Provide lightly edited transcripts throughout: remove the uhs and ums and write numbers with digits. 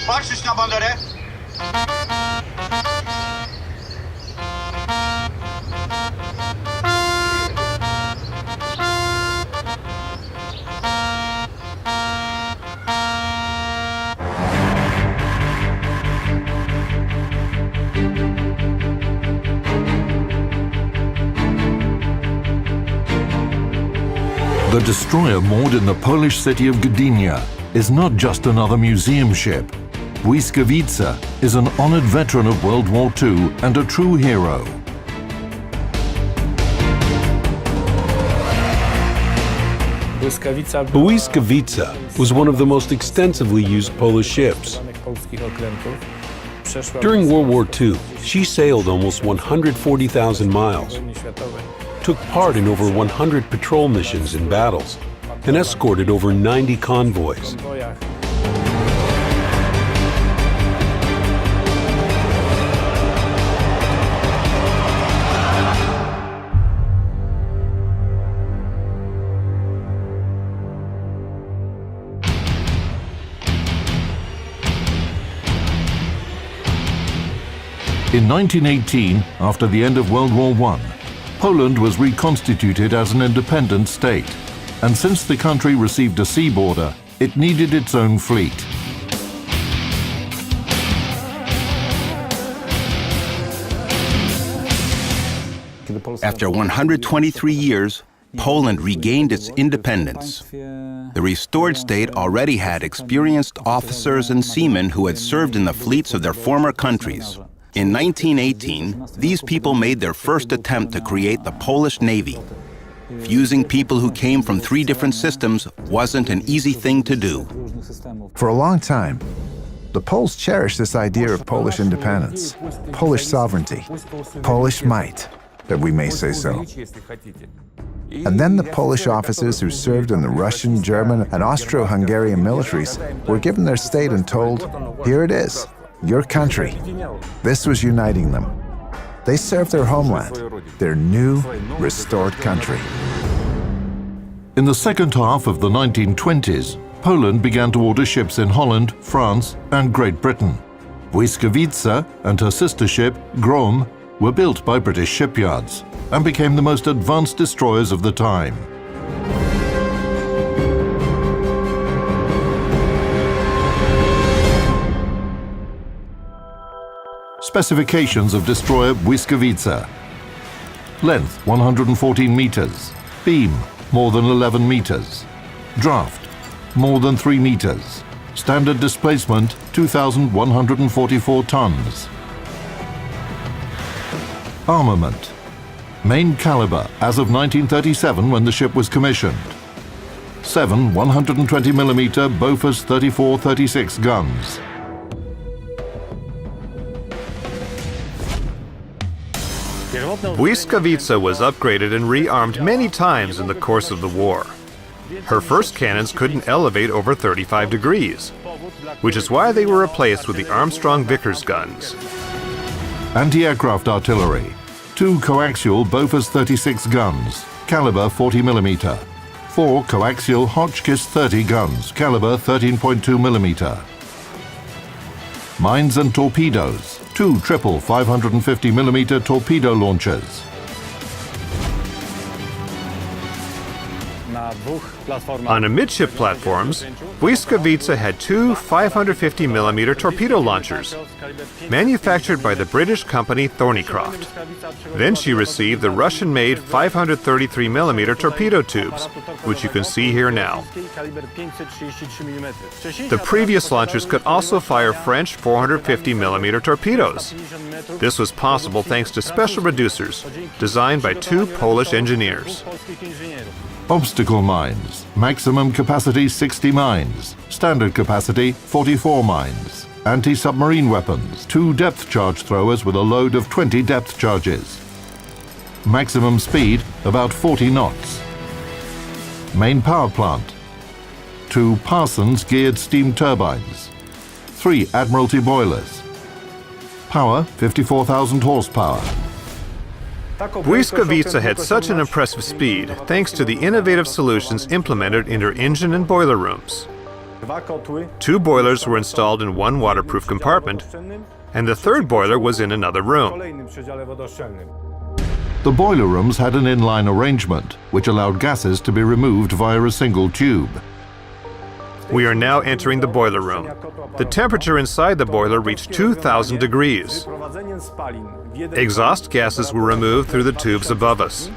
Patrzysz na banderę? The destroyer moored in the Polish city of Gdynia is not just another museum ship. Błyskawica is an honored veteran of World War II and a true hero. Błyskawica was one of the most extensively used Polish ships. During World War II, she sailed almost 140,000 miles, took part in over 100 patrol missions and battles, and escorted over 90 convoys. In 1918, after the end of World War I, Poland was reconstituted as an independent state, and since the country received a sea border, it needed its own fleet. After 123 years, Poland regained its independence. The restored state already had experienced officers and seamen who had served in the fleets of their former countries. In 1918, these people made their first attempt to create the Polish Navy. Fusing people who came from 3 different systems wasn't an easy thing to do. For a long time, the Poles cherished this idea of Polish independence, Polish sovereignty, Polish might, that we may say so. And then the Polish officers who served in the Russian, German, and Austro-Hungarian militaries were given their state and told, here it is, your country. This was uniting them. They served their homeland, their new, restored country. In the second half of the 1920s, Poland began to order ships in Holland, France, and Great Britain. Błyskawica and her sister ship, Grom, were built by British shipyards and became the most advanced destroyers of the time. Specifications of destroyer Błyskawica. Length 114 meters. Beam more than 11 meters. Draft more than 3 meters. Standard displacement 2,144 tons. Armament. Main caliber as of 1937 when the ship was commissioned. 7 120mm Bofors 34-36 guns. Błyskawica was upgraded and rearmed many times in the course of the war. Her first cannons couldn't elevate over 35 degrees, which is why they were replaced with the Armstrong Vickers guns. Anti-aircraft artillery. 2 coaxial Bofors 36 guns, caliber 40mm. 4 coaxial Hotchkiss 30 guns, caliber 13.2mm. Mines and torpedoes. 2 triple 550mm torpedo launchers. On amidship platforms, Błyskawica had 2 550mm torpedo launchers, manufactured by the British company Thornycroft. Then she received the Russian-made 533mm torpedo tubes, which you can see here now. The previous launchers could also fire French 450mm torpedoes. This was possible thanks to special reducers designed by 2 Polish engineers. Obstacle mines. Maximum capacity 60 mines. Standard capacity 44 mines. Anti-submarine weapons. 2 depth charge throwers with a load of 20 depth charges. Maximum speed about 40 knots. Main power plant. 2 Parsons geared steam turbines. 3 Admiralty boilers. Power 54,000 horsepower. Błyskawica had such an impressive speed thanks to the innovative solutions implemented in her engine and boiler rooms. 2 boilers were installed in one waterproof compartment, and the third boiler was in another room. The boiler rooms had an inline arrangement, which allowed gases to be removed via a single tube. We are now entering the boiler room. The temperature inside the boiler reached 2,000 degrees. Exhaust gases were removed through the tubes above us.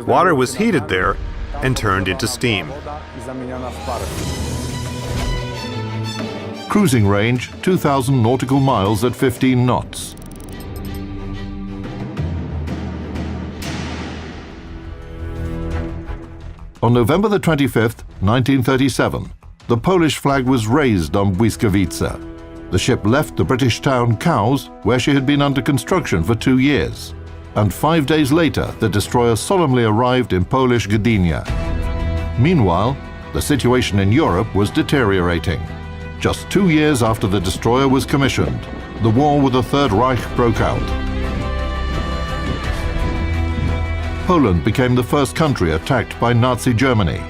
Water was heated there and turned into steam. Cruising range, 2,000 nautical miles at 15 knots. On November the 25th, 1937, the Polish flag was raised on Błyskawica. The ship left the British town Cowes, where she had been under construction for 2 years. And 5 days later, the destroyer solemnly arrived in Polish Gdynia. Meanwhile, the situation in Europe was deteriorating. Just 2 years after the destroyer was commissioned, the war with the Third Reich broke out. Poland became the first country attacked by Nazi Germany.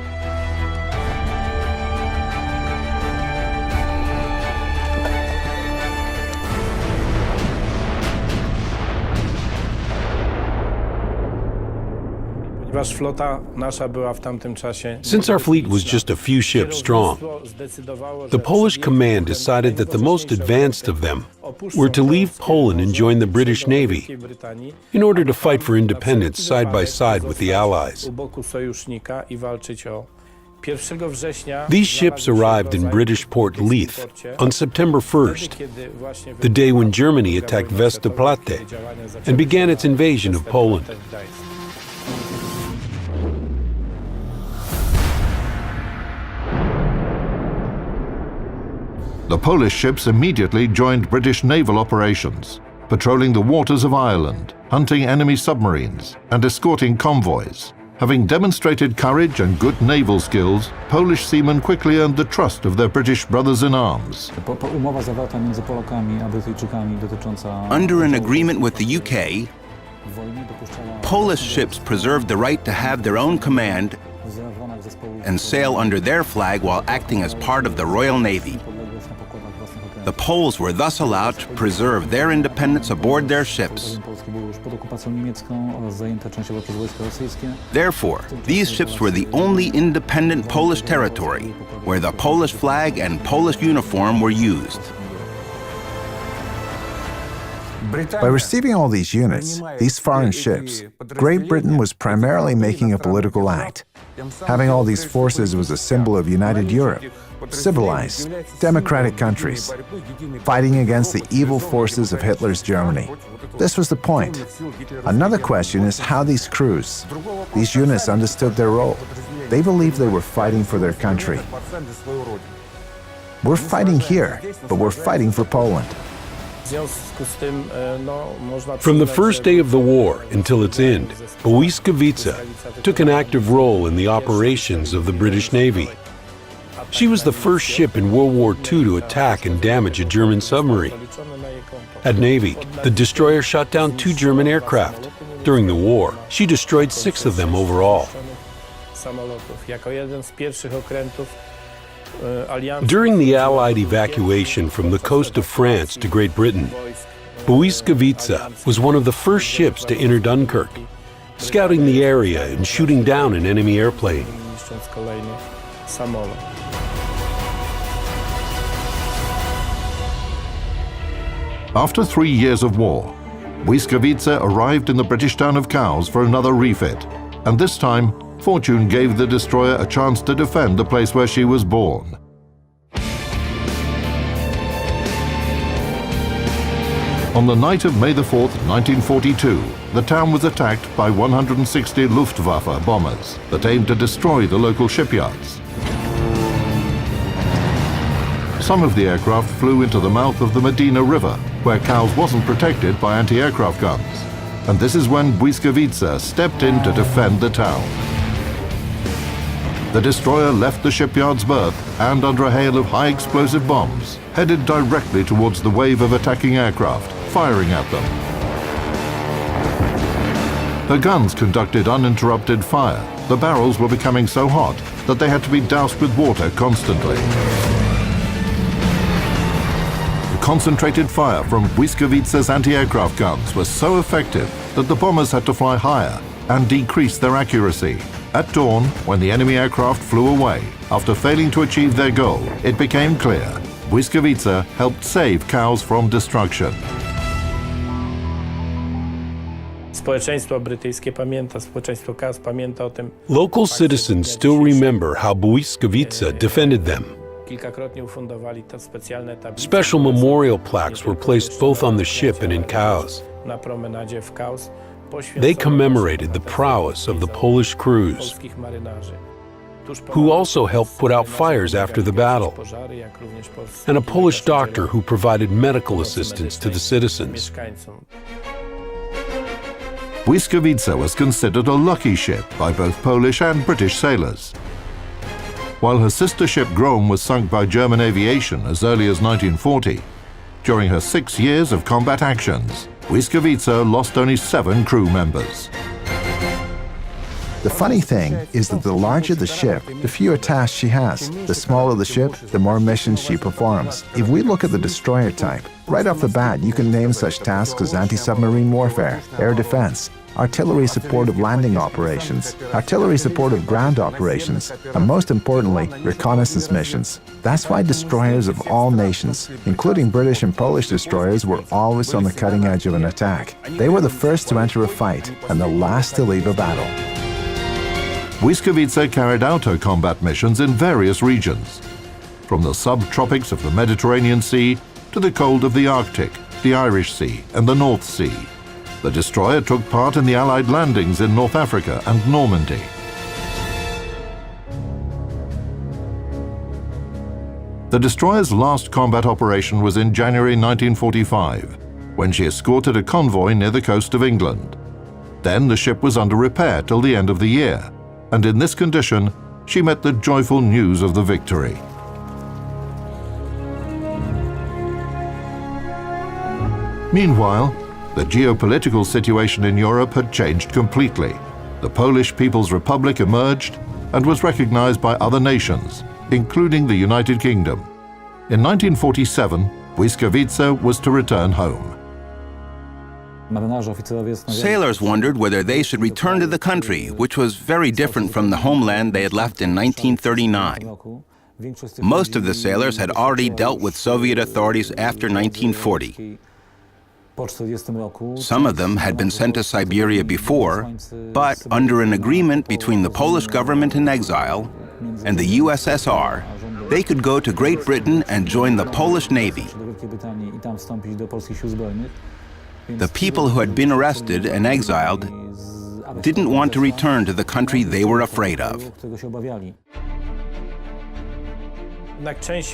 Since our fleet was just a few ships strong, the Polish command decided that the most advanced of them were to leave Poland and join the British Navy in order to fight for independence side by side with the Allies. These ships arrived in British port Leith on September 1st, the day when Germany attacked Westerplatte and began its invasion of Poland. The Polish ships immediately joined British naval operations, patrolling the waters of Ireland, hunting enemy submarines, and escorting convoys. Having demonstrated courage and good naval skills, Polish seamen quickly earned the trust of their British brothers-in-arms. Under an agreement with the UK, Polish ships preserved the right to have their own command and sail under their flag while acting as part of the Royal Navy. The Poles were thus allowed to preserve their independence aboard their ships. Therefore, these ships were the only independent Polish territory where the Polish flag and Polish uniform were used. By receiving all these units, these foreign ships, Great Britain was primarily making a political act. Having all these forces was a symbol of united Europe, civilized, democratic countries, fighting against the evil forces of Hitler's Germany. This was the point. Another question is how these crews, these units understood their role. They believed they were fighting for their country. We're fighting here, but we're fighting for Poland. From the first day of the war until its end, Błyskawica took an active role in the operations of the British Navy. She was the first ship in World War II to attack and damage a German submarine. At Navy, the destroyer shot down 2 German aircraft. During the war, she destroyed 6 of them overall. During the Allied evacuation from the coast of France to Great Britain, Błyskawica was one of the first ships to enter Dunkirk, scouting the area and shooting down an enemy airplane. After 3 years of war, Błyskawica arrived in the British town of Cowes for another refit, and this time, fortune gave the destroyer a chance to defend the place where she was born. On the night of May the 4th, 1942, the town was attacked by 160 Luftwaffe bombers that aimed to destroy the local shipyards. Some of the aircraft flew into the mouth of the Medina River, where Cowes wasn't protected by anti-aircraft guns. And this is when Błyskawica stepped in to defend the town. The destroyer left the shipyard's berth and, under a hail of high-explosive bombs, headed directly towards the wave of attacking aircraft, firing at them. Her guns conducted uninterrupted fire. The barrels were becoming so hot that they had to be doused with water constantly. The concentrated fire from Błyskawica's anti-aircraft guns was so effective that the bombers had to fly higher and decrease their accuracy. At dawn, when the enemy aircraft flew away, after failing to achieve their goal, it became clear Błyskawica helped save cows from destruction. Społeczeństwo brytyjskie pamięta, społeczeństwo KAS pamięta o tym. Local citizens still remember how Błyskawica defended them. Kilkakrotnie ufundowali te specjalne tablice. Special memorial plaques were placed both on the ship and in Cowes. Na promenadzie w Cowes. They commemorated the prowess of the Polish crews, polskich marynarzy. who also helped put out fires after the battle, and a Polish doctor who provided medical assistance to the citizens. Błyskawica was considered a lucky ship by both Polish and British sailors. While her sister ship Grom was sunk by German aviation as early as 1940, during her 6 years of combat actions, Błyskawica lost only 7 crew members. The funny thing is that the larger the ship, the fewer tasks she has. The smaller the ship, the more missions she performs. If we look at the destroyer type, right off the bat you can name such tasks as anti-submarine warfare, air defense, artillery support of landing operations, artillery support of ground operations, and most importantly, reconnaissance missions. That's why destroyers of all nations, including British and Polish destroyers, were always on the cutting edge of an attack. They were the first to enter a fight and the last to leave a battle. Błyskawica carried out her combat missions in various regions, from the subtropics of the Mediterranean Sea to the cold of the Arctic, the Irish Sea, and the North Sea. The destroyer took part in the Allied landings in North Africa and Normandy. The destroyer's last combat operation was in January 1945, when she escorted a convoy near the coast of England. Then the ship was under repair till the end of the year, and in this condition, she met the joyful news of the victory. Meanwhile, the geopolitical situation in Europe had changed completely. The Polish People's Republic emerged and was recognized by other nations, including the United Kingdom. In 1947, Błyskawica was to return home. Sailors wondered whether they should return to the country, which was very different from the homeland they had left in 1939. Most of the sailors had already dealt with Soviet authorities after 1940. Some of them had been sent to Siberia before, but under an agreement between the Polish government in exile and the USSR, they could go to Great Britain and join the Polish Navy. The people who had been arrested and exiled didn't want to return to the country they were afraid of.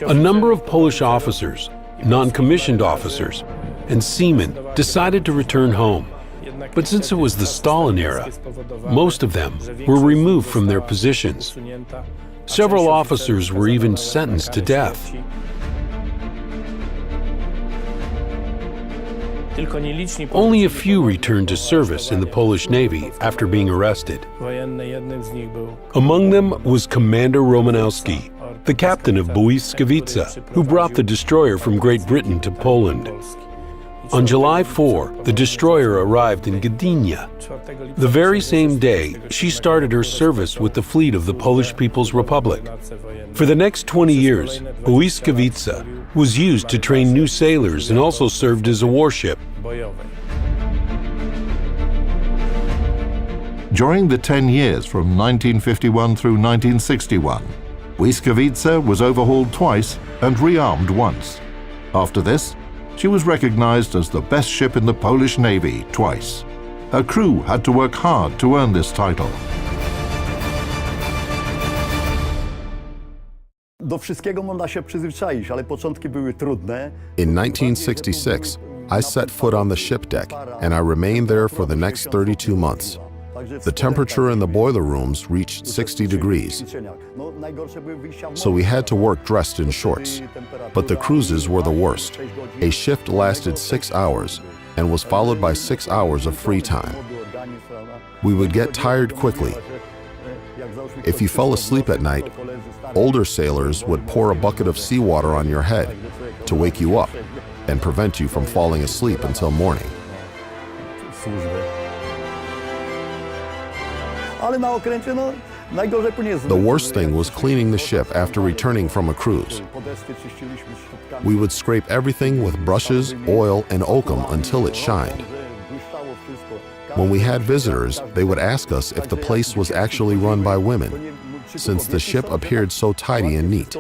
A number of Polish officers, non-commissioned officers, and seamen decided to return home. But since it was the Stalin era, most of them were removed from their positions. Several officers were even sentenced to death. Only a few returned to service in the Polish Navy after being arrested. Among them was Commander Romanowski, the captain of Błyskawica, who brought the destroyer from Great Britain to Poland. On July 4, the destroyer arrived in Gdynia. The very same day, she started her service with the fleet of the Polish People's Republic. For the next 20 years, Błyskawica was used to train new sailors and also served as a warship. During the 10 years from 1951 through 1961, Błyskawica was overhauled twice and rearmed once. After this, she was recognized as the best ship in the Polish Navy twice. Her crew had to work hard to earn this title. Do wszystkiego można się przyzwyczaić, ale początki były trudne. In 1966, I set foot on the ship deck, and I remained there for the next 32 months. The temperature in the boiler rooms reached 60 degrees, so we had to work dressed in shorts. But the cruises were the worst. A shift lasted 6 hours and was followed by 6 hours of free time. We would get tired quickly, If you fell asleep at night, older sailors would pour a bucket of seawater on your head to wake you up and prevent you from falling asleep until morning. The worst thing was cleaning the ship after returning from a cruise. We would scrape everything with brushes, oil, and oakum until it shined. When we had visitors, they would ask us if the place was actually run by women, since the ship appeared so tidy and neat.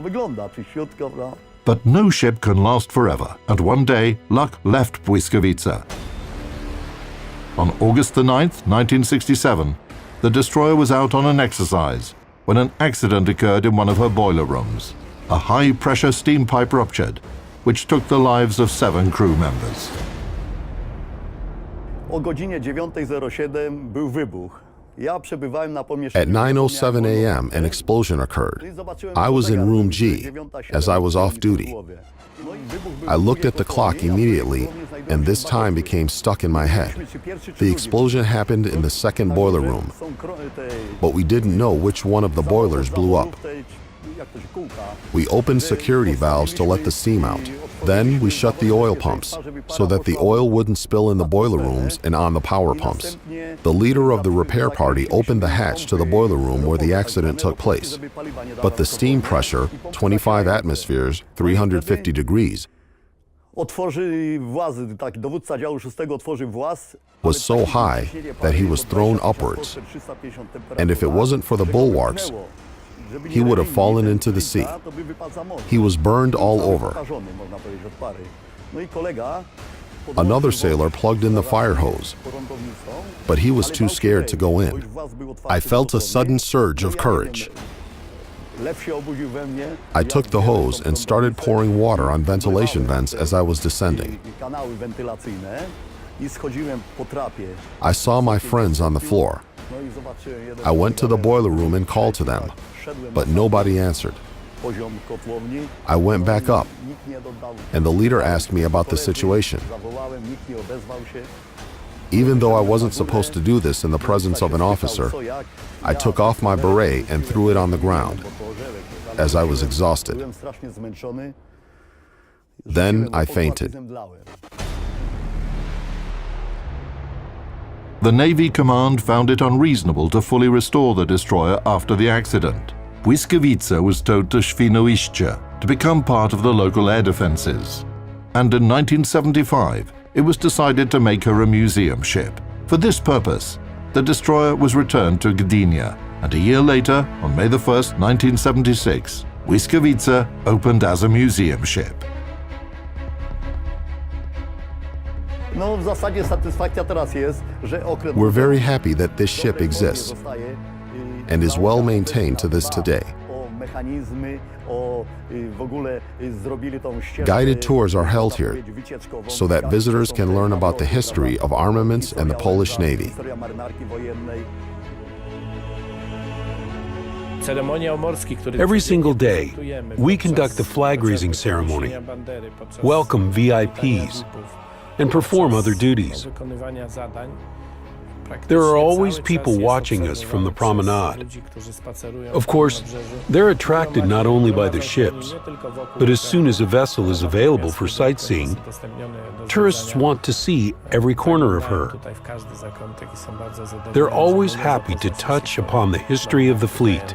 But no ship can last forever, and one day luck left Błyskawica. On August the 9th, 1967, the destroyer was out on an exercise when an accident occurred in one of her boiler rooms. A high-pressure steam pipe ruptured, which took the lives of 7 crew members. O godzinie 9:07 był wybuch. Ja przebywałem na At pomieszczeniu. 9:07 a.m., an explosion occurred. I was in room G as I was off duty. I looked at the clock immediately, and this time became stuck in my head. The explosion happened in the second boiler room, but we didn't know which one of the boilers blew up. We opened security valves to let the steam out. Then we shut the oil pumps so that the oil wouldn't spill in the boiler rooms and on the power pumps. The leader of the repair party opened the hatch to the boiler room where the accident took place. But the steam pressure, 25 atmospheres, 350 degrees, was so high that he was thrown upwards. And if it wasn't for the bulwarks, he would have fallen into the sea. He was burned all over. Another sailor plugged in the fire hose, but he was too scared to go in. I felt a sudden surge of courage. I took the hose and started pouring water on ventilation vents as I was descending. I saw my friends on the floor. I went to the boiler room and called to them, but nobody answered. I went back up, and the leader asked me about the situation. Even though I wasn't supposed to do this in the presence of an officer, I took off my beret and threw it on the ground, as I was exhausted. Then I fainted. The Navy command found it unreasonable to fully restore the destroyer after the accident. Błyskawica was towed to Świnoujście to become part of the local air defenses. And in 1975, it was decided to make her a museum ship. For this purpose, the destroyer was returned to Gdynia, and a year later, on May 1st, 1976, Błyskawica opened as a museum ship. We're very happy that this ship exists and is well maintained to this day. Guided tours are held here so that visitors can learn about the history of armaments and the Polish Navy. Every single day, we conduct the flag-raising ceremony, welcome VIPs, and perform other duties. There are always people watching us from the promenade. Of course, they're attracted not only by the ships, but as soon as a vessel is available for sightseeing, tourists want to see every corner of her. They're always happy to touch upon the history of the fleet.